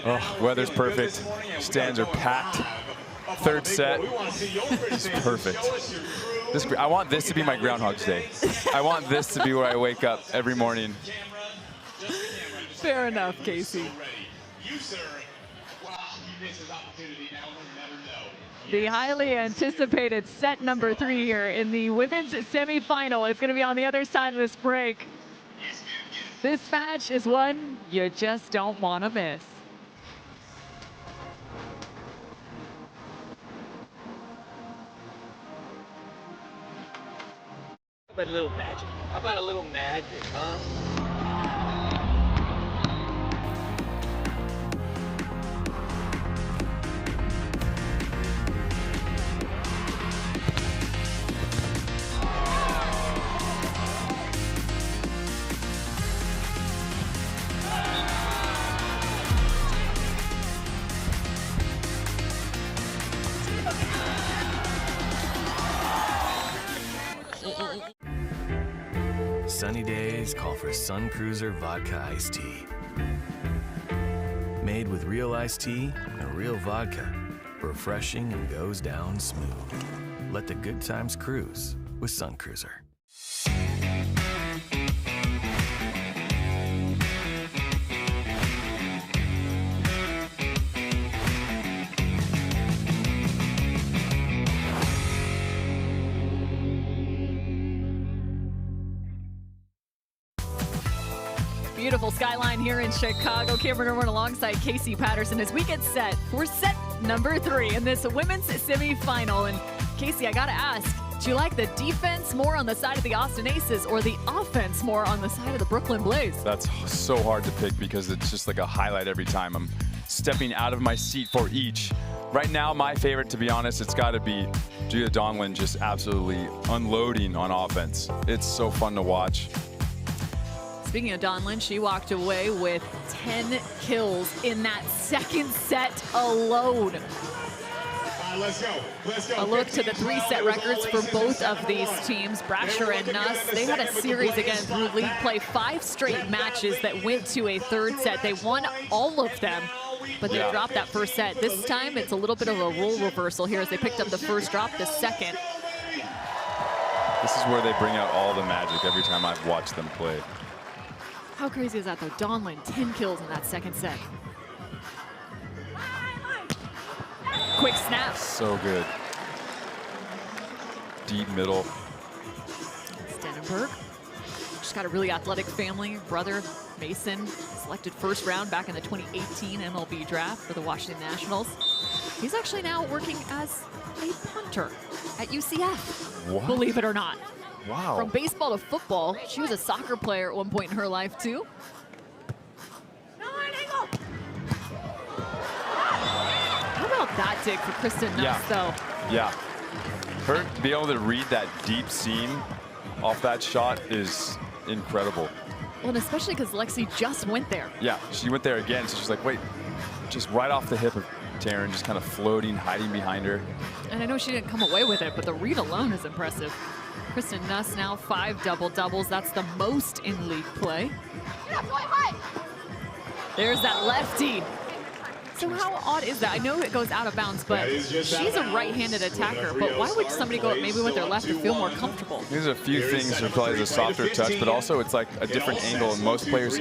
Speaker 2: Oh, weather's perfect. Stands are packed. 3rd set. It's perfect. I want this to be my Groundhog's Day. I want this to be where I wake up every morning.
Speaker 1: Fair enough, Casey. The highly anticipated set number 3 here in the women's semifinal is going to be on the other side of this break. This match is one you just don't want to miss.
Speaker 5: How about a little magic? How about a little magic, huh?
Speaker 6: Sunny days call for Sun Cruiser Vodka Iced Tea. Made with real iced tea and real vodka. Refreshing and goes down smooth. Let the good times cruise with Sun Cruiser.
Speaker 1: Beautiful skyline here in Chicago. Cameron Irwin alongside Casey Patterson as we get set for set number 3 in this women's semifinal. And Casey, I gotta ask, do you like the defense more on the side of the Austin Aces or the offense more on the side of the Brooklyn Blaze?
Speaker 2: That's so hard to pick because it's just like a highlight every time. I'm stepping out of my seat for each. Right now, my favorite, to be honest, it's got to be Julia Donlin just absolutely unloading on offense. It's so fun to watch.
Speaker 1: Speaking of Donlin, she walked away with 10 kills in that second set alone.
Speaker 3: Let's go.
Speaker 1: A look to the 3-set records for both of these teams, Brasher and Nuss. They had a series again through league play, 5 straight matches that went to a 3rd set. They won all of them, but they dropped that first set. This time, it's a little bit of a role reversal here as they picked up the first, dropped the second.
Speaker 2: This is where they bring out all the magic every time I've watched them play.
Speaker 1: How crazy is that, though? Donlin, 10 kills in that second set. Quick snap.
Speaker 2: So good. Deep middle.
Speaker 1: Stenenberg. She's got a really athletic family. Brother, Mason, selected first round back in the 2018 MLB draft for the Washington Nationals. He's actually now working as a punter at UCF,
Speaker 2: What?
Speaker 1: believe it or not.
Speaker 2: Wow.
Speaker 1: From baseball to football, she was a soccer player at one point in her life, too. How about that dig for Kristen Nuss, though?
Speaker 2: Yeah. Her to be able to read that deep seam off that shot is incredible.
Speaker 1: Well, and especially because Lexi just went there.
Speaker 2: Yeah, she went there again, so she's like, wait, just right off the hip of Taryn, just kind of floating, hiding behind her.
Speaker 1: And I know she didn't come away with it, but the read alone is impressive. Kristen Nuss now 5 double-doubles. That's the most in league play. There's that lefty. So how odd is that? I know it goes out of bounds, but she's a right-handed attacker. But why would somebody go up maybe with their left to feel more comfortable?
Speaker 2: There's a few things that probably the softer touch, but also it's like a different angle, and most players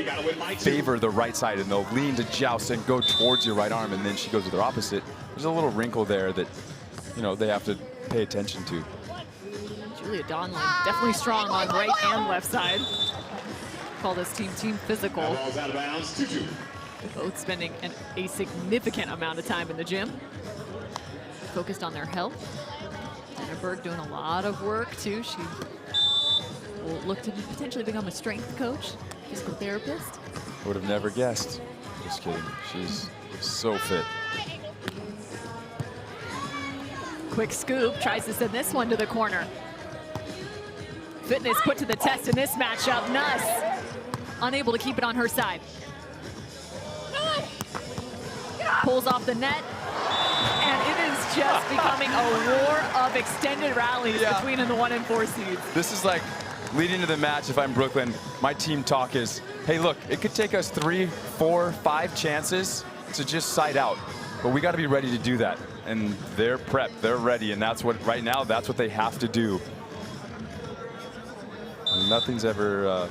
Speaker 2: favor the right side, and they'll lean to joust and go towards your right arm, and then she goes to their opposite. There's a little wrinkle there that, you know, they have to pay attention to.
Speaker 1: Julia Donlin, definitely strong on right and left side. Call this team physical. Both spending a significant amount of time in the gym. Focused on their health. Stenenberg doing a lot of work, too. She will look to potentially become a strength coach, physical therapist.
Speaker 2: I would have never guessed. Just kidding. She's so fit.
Speaker 1: Quick scoop, tries to send this one to the corner. Fitness put to the test in this matchup. Nuss unable to keep it on her side. Pulls off the net, and it is just becoming a war of extended rallies between the 1 and 4 seeds.
Speaker 2: This is like leading to the match. If I'm Brooklyn, my team talk is, hey, look, it could take us 3, 4, 5 chances to just side out, but we got to be ready to do that. And they're prepped, they're ready, and that's what, right now, that's what they have to do. Nothing's ever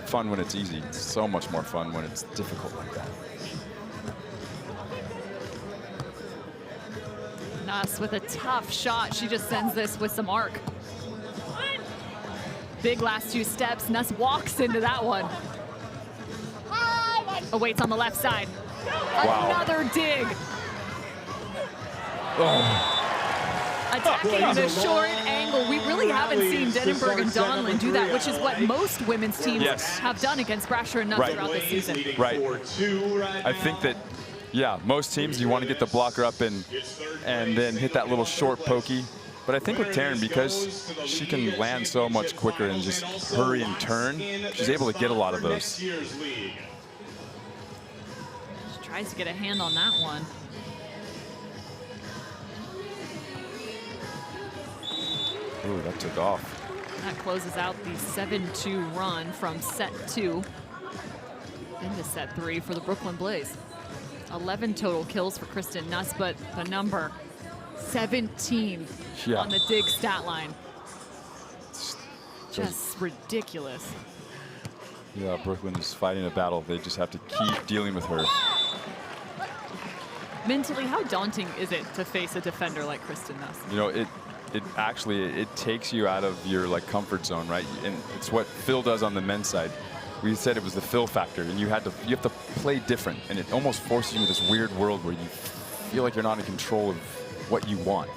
Speaker 2: fun when it's easy. It's so much more fun when it's difficult like that.
Speaker 1: Nuss with a tough shot. She just sends this with some arc. Big last 2 steps. Nuss walks into that one. Awaits on the left side.
Speaker 2: Wow.
Speaker 1: Another dig.
Speaker 2: Oh.
Speaker 1: Attacking the short angle. We really haven't seen Stenenberg and Donlin do that, which is what most women's teams have done against Brasher and Nuss throughout the season.
Speaker 2: Right. I think that, yeah, most teams you want to get the blocker up and then hit that little short pokey. But I think with Taryn, because she can land so much quicker and just hurry and turn, she's able to get a lot of those.
Speaker 1: She tries to get a hand on that one.
Speaker 2: Ooh, that took off.
Speaker 1: That closes out the 7-2 run from set 2 into set 3 for the Brooklyn Blaze. 11 total kills for Kristen Nuss, but the number 17 on the dig stat line. Just ridiculous.
Speaker 2: Yeah, Brooklyn is fighting a battle. They just have to keep dealing with her.
Speaker 1: Mentally, how daunting is it to face a defender like Kristen Nuss?
Speaker 2: You know, it actually takes you out of your comfort zone, right? And it's what Phil does on the men's side. We said it was the Phil factor, and you have to play different, and it almost forces you into this weird world where you feel like you're not in control of what you want.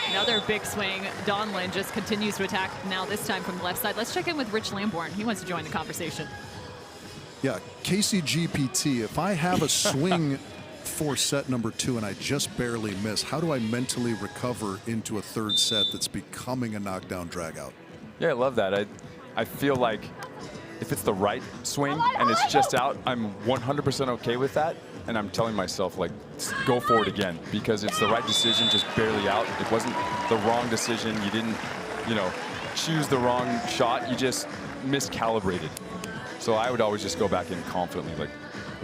Speaker 1: Another big swing. Donlin just continues to attack now, this time from the left side. Let's check in with Rich Lamborn. He wants to join the conversation.
Speaker 4: Yeah, KCGPT, if I have a swing for set number 2 and I just barely miss, how do I mentally recover into a third set that's becoming a knockdown dragout?
Speaker 2: Yeah, I love that. I feel like if it's the right swing and it's just out, I'm 100% okay with that. And I'm telling myself, like, go for it again, because it's the right decision, just barely out. It wasn't the wrong decision. You didn't, choose the wrong shot. You just miscalibrated. So I would always just go back in confidently, like,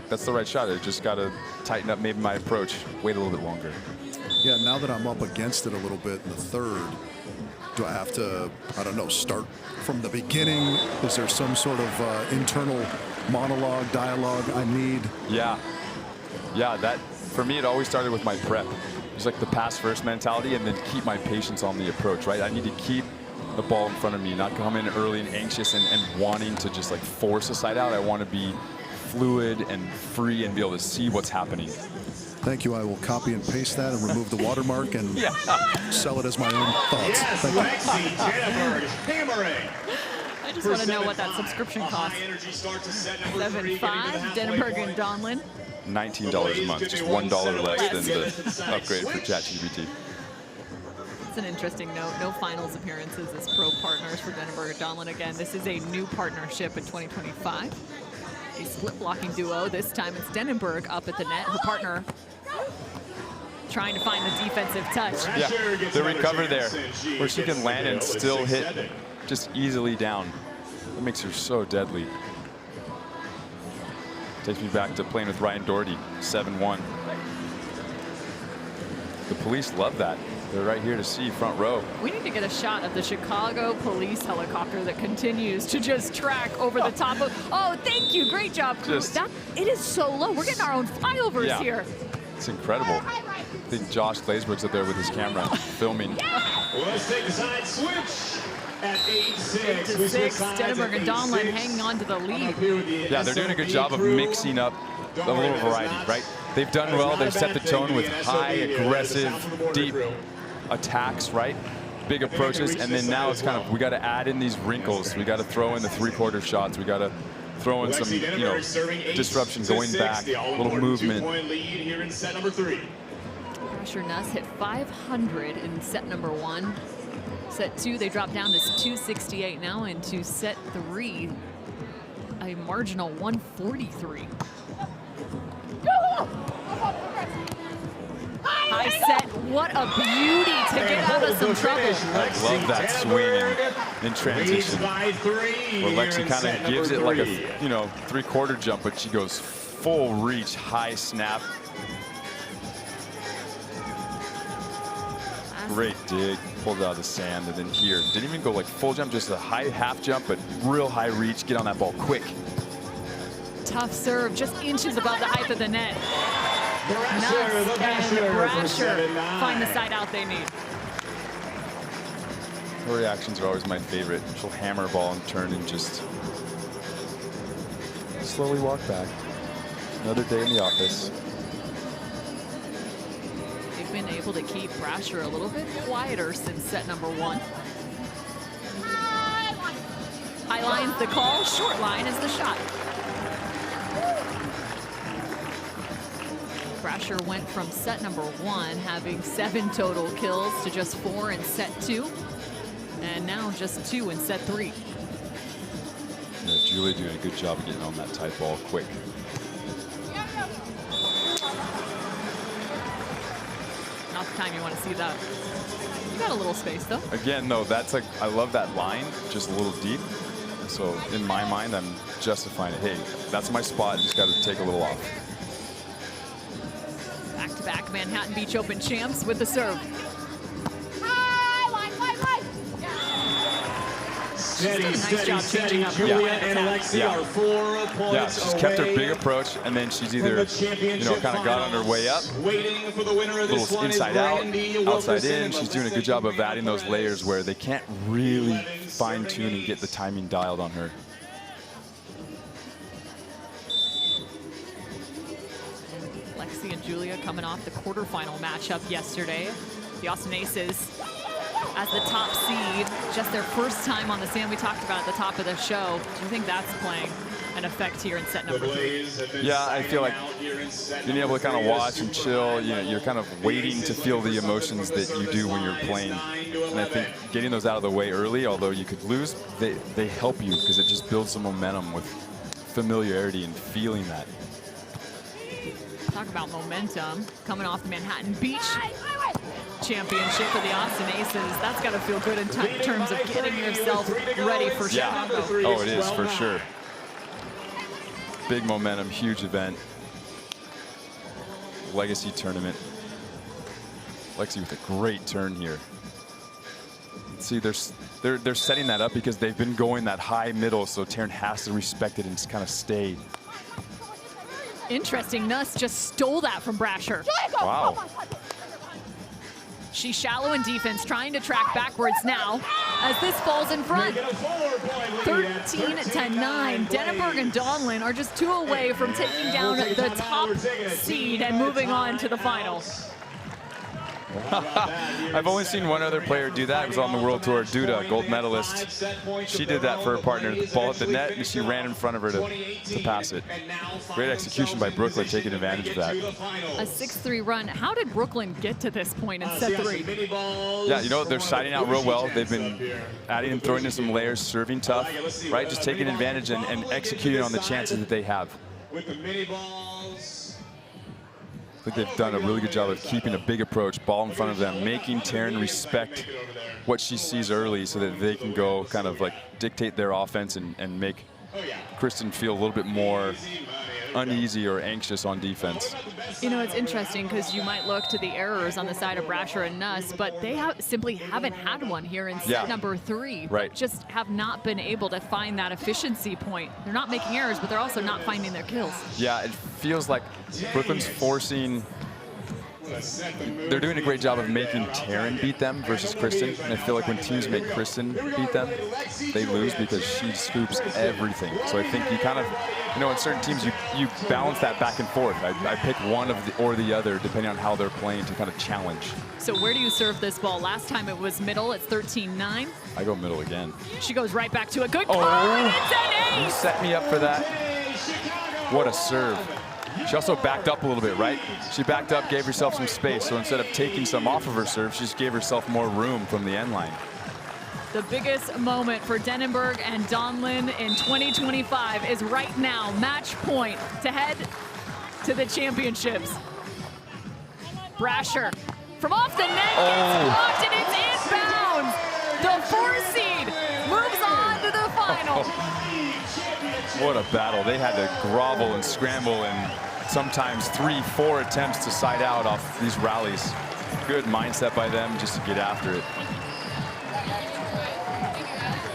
Speaker 2: that's the right shot. I just got to tighten up maybe my approach, wait a little bit longer.
Speaker 4: Yeah, now that I'm up against it a little bit in the third, do I have to, I don't know, start from the beginning? Is there some sort of internal monologue, dialogue I need?
Speaker 2: Yeah, that, for me, it always started with my prep. It's like the pass first mentality and then keep my patience on the approach, right? I need to keep the ball in front of me, not come in early and anxious and wanting to just like force a side out. I want to be fluid and free and be able to see what's happening.
Speaker 4: Thank you. I will copy and paste that and remove the watermark and sell it as my own thoughts.
Speaker 3: Yes, Lexi Jennifer hammering.
Speaker 1: I just want to know what that subscription costs. 7.5, Denenberg and Donlin.
Speaker 2: $19 a month, just $1 less than the upgrade for ChatGPT.
Speaker 1: It's an interesting note. No finals appearances as pro partners for Denenberg and Donlin. Again, this is a new partnership in 2025. A split blocking duo. This time it's Denenberg up at the net. Her partner trying to find the defensive touch.
Speaker 2: Yeah, the recover there, where she can land and still hit just easily down. That makes her so deadly. Takes me back to playing with Ryan Doherty, 7-1. The police love that. They're right here to see, front row.
Speaker 1: We need to get a shot of the Chicago police helicopter that continues to just track over the top of. Oh, thank you. Great job, crew. It is so low. We're getting our own flyovers here.
Speaker 2: It's incredible. I think Josh Glazberg's up there with his camera filming.
Speaker 3: Let's take the side switch at 8-6.
Speaker 1: 8-6. Denenberg and Donlin hanging on to the lead.
Speaker 2: Yeah, they're doing a good job of mixing up a little variety, right? They've done well. They've set the tone with high, aggressive, deep attacks, right? Big approaches, and then now it's kind of, we got to add in these wrinkles. We got to throw in the three-quarter shots. We got to throw in some, disruption, going back, a little movement.
Speaker 1: Brasher Nuss hit 500 in set number 1. Set 2, they dropped down to 268 now. Into set 3, a marginal 143. High set, what a beauty to get out of some trouble.
Speaker 2: I love that swing in transition, where Lexi kind of gives it like a, three-quarter jump, but she goes full reach, high snap. Great dig, pulled it out of the sand, and then here, didn't even go like full jump, just a high half jump, but real high reach, get on that ball quick.
Speaker 1: Tough serve, just inches above the height of the net. Nuss and Brasher find the side out they need.
Speaker 2: Her reactions are always my favorite. She'll hammer a ball and turn and just slowly walk back. Another day in the office.
Speaker 1: They've been able to keep Brasher a little bit quieter since set number 1. High line's the call, short line is the shot. Brasher went from set number 1 having 7 total kills to just 4 in set 2, and now just 2 in set 3.
Speaker 2: Yeah, Julie doing a good job of getting on that tight ball quick.
Speaker 1: Not the time you want to see that. You got a little space though.
Speaker 2: Again, though, that's like, I love that line, just a little deep. So in my mind, I'm justifying it. Hey, that's my spot, just got to take a little off.
Speaker 1: Back-to-back Manhattan Beach Open champs with the serve.
Speaker 3: Nice job changing up. Julia and Alexi are 4 points.
Speaker 2: Yeah, she's kept her big approach, and then she's either, kind of got on her way up,
Speaker 3: waiting for the winner of this
Speaker 2: little inside out, outside in. She's doing a good job of adding those layers where they can't really fine-tune and get the timing dialed on her.
Speaker 1: Lexi and Julia coming off the quarterfinal matchup yesterday. The Austin Aces as the top seed, just their first time on the sand. We talked about at the top of the show. Do you think that's playing? an effect here in set number 3.
Speaker 2: Yeah, I feel like being able to kind of watch and chill, you're kind of waiting to feel the emotions that you do when you're playing. And I think getting those out of the way early, although you could lose, they help you because it just builds some momentum with familiarity and feeling that.
Speaker 1: Talk about momentum coming off the Manhattan Beach Championship for the Austin Aces. That's got to feel good in terms of getting yourself ready for Chicago.
Speaker 2: Oh, it is for sure. Big momentum, huge event. Legacy tournament. Lexi with a great turn here. See, they're setting that up because they've been going that high middle, so Taryn has to respect it and just kind of stay.
Speaker 1: Interesting, Nuss just stole that from Brasher.
Speaker 2: Wow.
Speaker 1: She's shallow in defense, trying to track backwards now as this falls in front. 13-9. Denenberg and Donlin are just 2 away from taking down the top seed and moving on to the final.
Speaker 2: I've only seen one other player do that. It was on the World Tour, Duda, gold medalist. She did that for her partner. The ball at the net, and she ran in front of her to pass it. Great execution by Brooklyn, taking advantage of that.
Speaker 1: A 6-3 run. How did Brooklyn get to this point in set 3?
Speaker 2: Yeah, you know, they're siding out real well. They've been adding and throwing in some layers, serving tough, right? Just taking advantage and executing on the chances that they have.
Speaker 3: With the mini balls.
Speaker 2: I think they've done a really good job of keeping a big approach, ball in front of them, making Taryn respect what she sees early so that they can go kind of like dictate their offense and make Kristen feel a little bit more uneasy or anxious on defense.
Speaker 1: You know, it's interesting because you might look to the errors on the side of Brasher and Nuss, but they simply haven't had one here in set number 3.
Speaker 2: Right.
Speaker 1: Just have not been able to find that efficiency point. They're not making errors, but they're also not finding their kills.
Speaker 2: Yeah, it feels like Brooklyn's forcing. They're doing a great job of making Taryn beat them versus Kristen. And I feel like when teams make Kristen beat them, they lose because she scoops everything. So I think you kind of, you know, in certain teams, you balance that back and forth. I pick one or the other depending on how they're playing to kind of challenge.
Speaker 1: So where do you serve this ball? Last time it was middle. It's 13-9.
Speaker 2: I go middle again.
Speaker 1: She goes right back to a good call, and it's an
Speaker 2: You
Speaker 1: ace!
Speaker 2: set me up for that. What a serve. She also backed up a little bit, right? She backed up, gave herself some space. So instead of taking some off of her serve, she just gave herself more room from the end line.
Speaker 1: The biggest moment for Denenberg and Donlin in 2025 is right now, match point to head to the championships. Brasher from off the net gets blocked and it's inbounds. The 4 seed moves on to the final.
Speaker 2: What a battle. They had to grovel and scramble and sometimes 3-4 attempts to side out off these rallies. Good mindset by them just to get after it.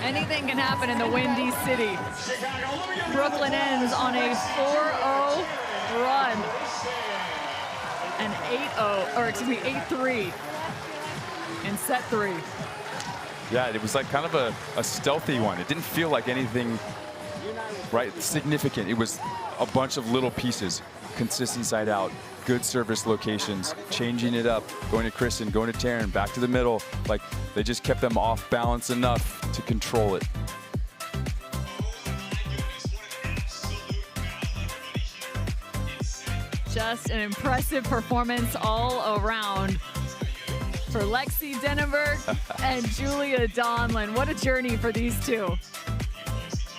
Speaker 1: Anything can happen in the Windy City. Brooklyn ends on a 4-0 run. An 8-0, or excuse me, 8-3 in set 3.
Speaker 2: Yeah, it was like kind of a stealthy one. It didn't feel like anything significant. It was a bunch of little pieces, consistent side out, good service locations, changing it up, going to Kristen, going to Taryn, back to the middle. Like they just kept them off balance enough to control it.
Speaker 1: Just an impressive performance all around for Lexi Denenberg and Julia Donlin. What a journey for these two.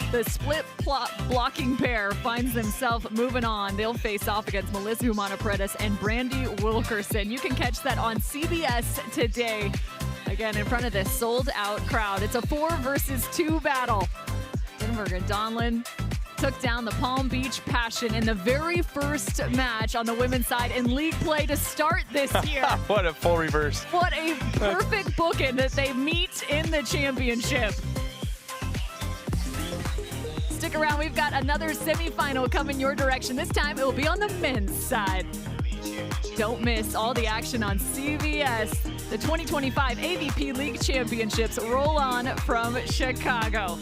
Speaker 1: The split blocking pair finds themselves moving on. They'll face off against Melissa Humana-Paredes and Brandy Wilkerson. You can catch that on CBS today. Again, in front of this sold-out crowd. It's a 4 versus 2 battle. Denenberg and Donlin took down the Palm Beach Passion in the very first match on the women's side in league play to start this year.
Speaker 2: What a full reverse.
Speaker 1: What a perfect bookend that they meet in the championship. Stick around, we've got another semifinal coming your direction. This time it will be on the men's side. Don't miss all the action on CBS. The 2025 AVP League Championships roll on from Chicago.